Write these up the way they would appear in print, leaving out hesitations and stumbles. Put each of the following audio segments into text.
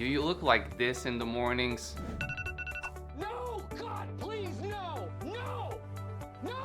Do you look like this in the mornings? No! God, please, no! No! No!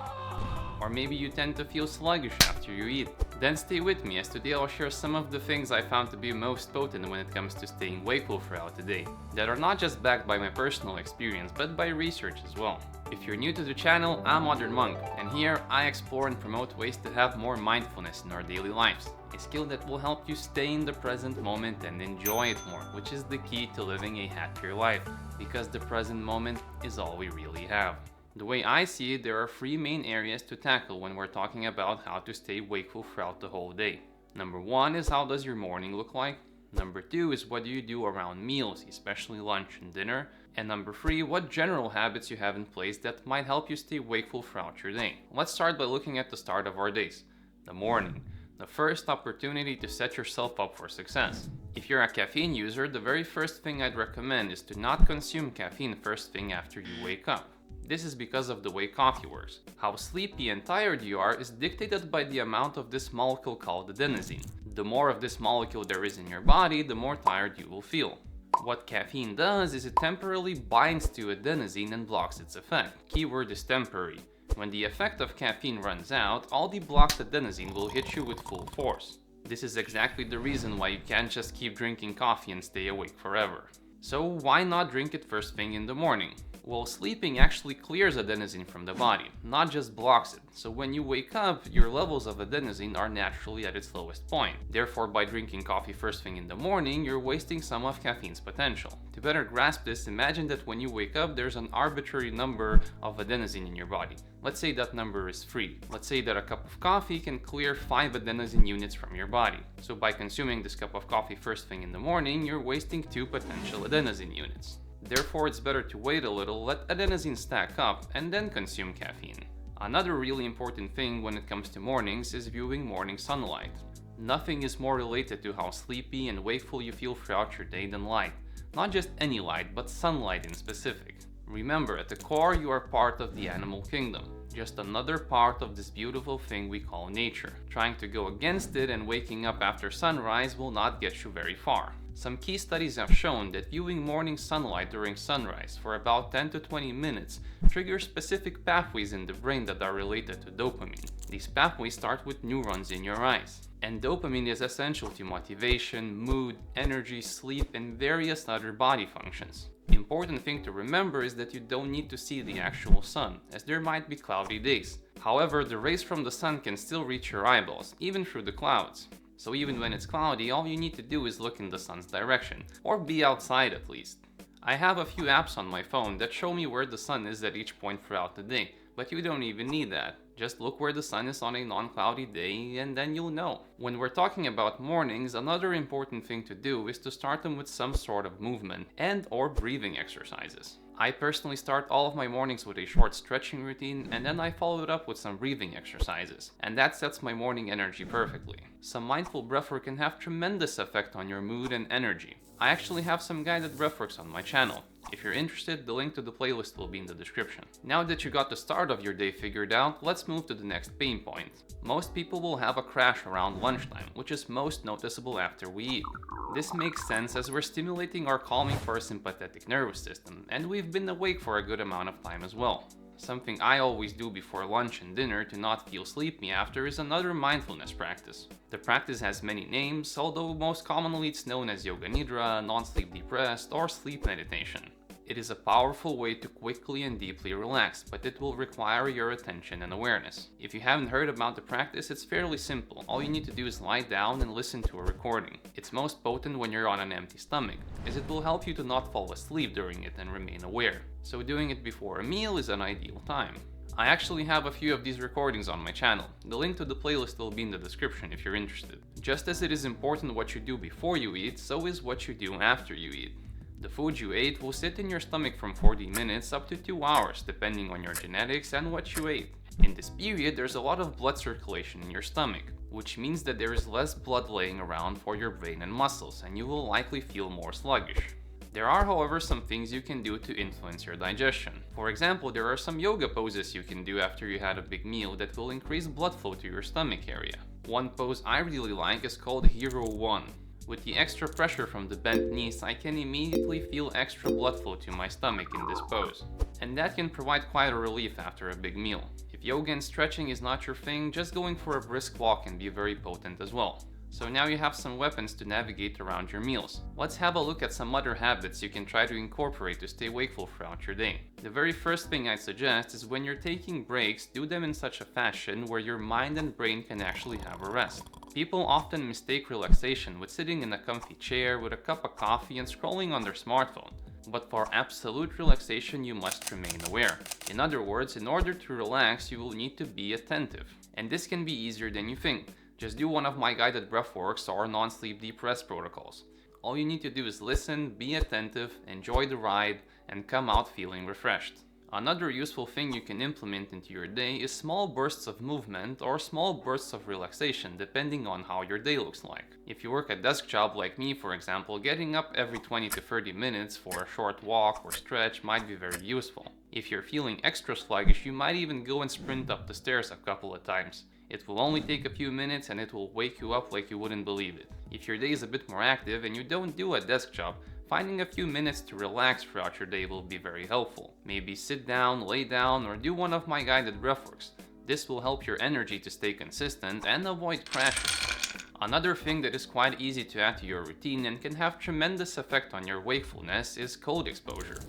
Or maybe you tend to feel sluggish after you eat? Then stay with me, as today I'll share some of the things I found to be most potent when it comes to staying wakeful throughout the day, that are not just backed by my personal experience, but by research as well. If you're new to the channel, I'm Modern Monk, and here I explore and promote ways to have more mindfulness in our daily lives, a skill that will help you stay in the present moment and enjoy it more, which is the key to living a happier life, because the present moment is all we really have. The way I see it, there are three main areas to tackle when we're talking about how to stay wakeful throughout the whole day. Number one is, how does your morning look like? Number two is, what do you do around meals, especially lunch and dinner? And number three, what general habits you have in place that might help you stay wakeful throughout your day. Let's start by looking at the start of our days, the morning. The first opportunity to set yourself up for success. If you're a caffeine user, the very first thing I'd recommend is to not consume caffeine first thing after you wake up. This is because of the way coffee works. How sleepy and tired you are is dictated by the amount of this molecule called adenosine. The more of this molecule there is in your body, the more tired you will feel. What caffeine does is it temporarily binds to adenosine and blocks its effect. Keyword is temporary. When the effect of caffeine runs out, all the blocked adenosine will hit you with full force. This is exactly the reason why you can't just keep drinking coffee and stay awake forever. So why not drink it first thing in the morning? Well, sleeping actually clears adenosine from the body, not just blocks it. So when you wake up, your levels of adenosine are naturally at its lowest point. Therefore, by drinking coffee first thing in the morning, you're wasting some of caffeine's potential. To better grasp this, imagine that when you wake up, there's an arbitrary number of adenosine in your body. Let's say that number is 3. Let's say that a cup of coffee can clear 5 adenosine units from your body. So by consuming this cup of coffee first thing in the morning, you're wasting 2 potential adenosine units. Therefore, it's better to wait a little, let adenosine stack up, and then consume caffeine. Another really important thing when it comes to mornings is viewing morning sunlight. Nothing is more related to how sleepy and wakeful you feel throughout your day than light. Not just any light, but sunlight in specific. Remember, at the core, you are part of the animal kingdom. Just another part of this beautiful thing we call nature. Trying to go against it and waking up after sunrise will not get you very far. Some key studies have shown that viewing morning sunlight during sunrise for about 10 to 20 minutes triggers specific pathways in the brain that are related to dopamine. These pathways start with neurons in your eyes. And dopamine is essential to motivation, mood, energy, sleep, and various other body functions. The important thing to remember is that you don't need to see the actual sun, as there might be cloudy days. However, the rays from the sun can still reach your eyeballs, even through the clouds. So even when it's cloudy, all you need to do is look in the sun's direction, or be outside at least. I have a few apps on my phone that show me where the sun is at each point throughout the day, but you don't even need that. Just look where the sun is on a non-cloudy day and then you'll know. When we're talking about mornings, another important thing to do is to start them with some sort of movement and/or breathing exercises. I personally start all of my mornings with a short stretching routine, and then I follow it up with some breathing exercises, and that sets my morning energy perfectly. Some mindful breathwork can have tremendous effect on your mood and energy. I actually have some guided breathworks on my channel. If you're interested, the link to the playlist will be in the description. Now that you got the start of your day figured out, let's move to the next pain point. Most people will have a crash around lunchtime, which is most noticeable after we eat. This makes sense as we're stimulating our calming parasympathetic nervous system, and we've been awake for a good amount of time as well. Something I always do before lunch and dinner to not feel sleepy after is another mindfulness practice. The practice has many names, although most commonly it's known as yoga nidra, non-sleep deep rest, or sleep meditation. It is a powerful way to quickly and deeply relax, but it will require your attention and awareness. If you haven't heard about the practice, it's fairly simple. All you need to do is lie down and listen to a recording. It's most potent when you're on an empty stomach, as it will help you to not fall asleep during it and remain aware. So doing it before a meal is an ideal time. I actually have a few of these recordings on my channel. The link to the playlist will be in the description if you're interested. Just as it is important what you do before you eat, so is what you do after you eat. The food you ate will sit in your stomach from 40 minutes up to 2 hours, depending on your genetics and what you ate. In this period, there's a lot of blood circulation in your stomach, which means that there is less blood laying around for your brain and muscles, and you will likely feel more sluggish. There are, however, some things you can do to influence your digestion. For example, there are some yoga poses you can do after you had a big meal that will increase blood flow to your stomach area. One pose I really like is called Hero 1. With the extra pressure from the bent knees, I can immediately feel extra blood flow to my stomach in this pose. And that can provide quite a relief after a big meal. If yoga and stretching is not your thing, just going for a brisk walk can be very potent as well. So now you have some weapons to navigate around your meals. Let's have a look at some other habits you can try to incorporate to stay wakeful throughout your day. The very first thing I suggest is when you're taking breaks, do them in such a fashion where your mind and brain can actually have a rest. People often mistake relaxation with sitting in a comfy chair with a cup of coffee and scrolling on their smartphone. But for absolute relaxation, you must remain aware. In other words, in order to relax, you will need to be attentive. And this can be easier than you think. Just do one of my guided breathworks or non-sleep deep rest protocols. All you need to do is listen, be attentive, enjoy the ride, and come out feeling refreshed. Another useful thing you can implement into your day is small bursts of movement or small bursts of relaxation depending on how your day looks like. If you work a desk job like me, for example, getting up every 20 to 30 minutes for a short walk or stretch might be very useful. If you're feeling extra sluggish, you might even go and sprint up the stairs a couple of times. It will only take a few minutes and it will wake you up like you wouldn't believe it. If your day is a bit more active and you don't do a desk job, finding a few minutes to relax throughout your day will be very helpful. Maybe sit down, lay down, or do one of my guided breathworks. This will help your energy to stay consistent and avoid crashes. Another thing that is quite easy to add to your routine and can have tremendous effect on your wakefulness is cold exposure.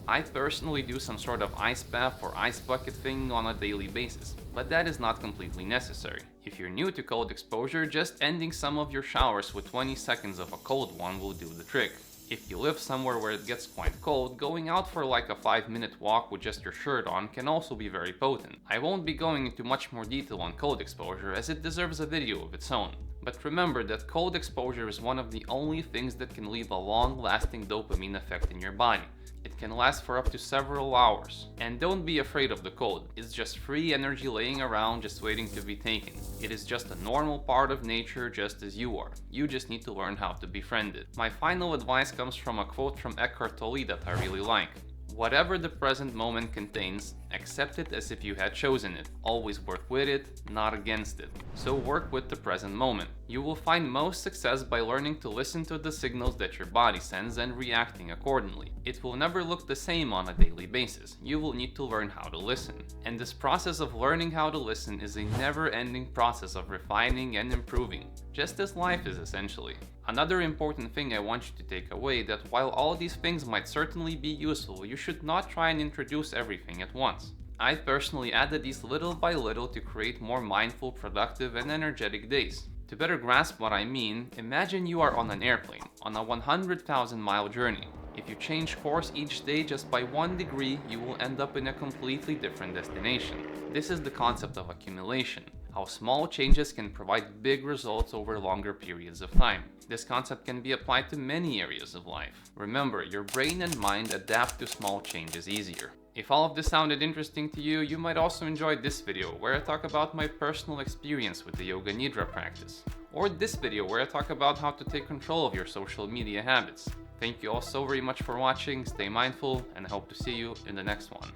I personally do some sort of ice bath or ice bucket thing on a daily basis, but that is not completely necessary. If you're new to cold exposure, just ending some of your showers with 20 seconds of a cold one will do the trick. If you live somewhere where it gets quite cold, going out for like a 5-minute walk with just your shirt on can also be very potent. I won't be going into much more detail on cold exposure as it deserves a video of its own. But remember that cold exposure is one of the only things that can leave a long-lasting dopamine effect in your body. It can last for up to several hours. And don't be afraid of the cold. It's just free energy laying around just waiting to be taken. It is just a normal part of nature just as you are. You just need to learn how to befriend it. My final advice comes from a quote from Eckhart Tolle that I really like. Whatever the present moment contains, accept it as if you had chosen it. Always work with it, not against it. So work with the present moment. You will find most success by learning to listen to the signals that your body sends and reacting accordingly. It will never look the same on a daily basis. You will need to learn how to listen. And this process of learning how to listen is a never-ending process of refining and improving, just as life is essentially. Another important thing I want you to take away that while all these things might certainly be useful, you should not try and introduce everything at once. I personally added these little by little to create more mindful, productive, and energetic days. To better grasp what I mean, imagine you are on an airplane, on a 100,000-mile journey. If you change course each day just by 1 degree, you will end up in a completely different destination. This is the concept of accumulation, how small changes can provide big results over longer periods of time. This concept can be applied to many areas of life. Remember, your brain and mind adapt to small changes easier. If all of this sounded interesting to you, you might also enjoy this video where I talk about my personal experience with the Yoga Nidra practice. Or this video where I talk about how to take control of your social media habits. Thank you all so very much for watching, stay mindful, and I hope to see you in the next one.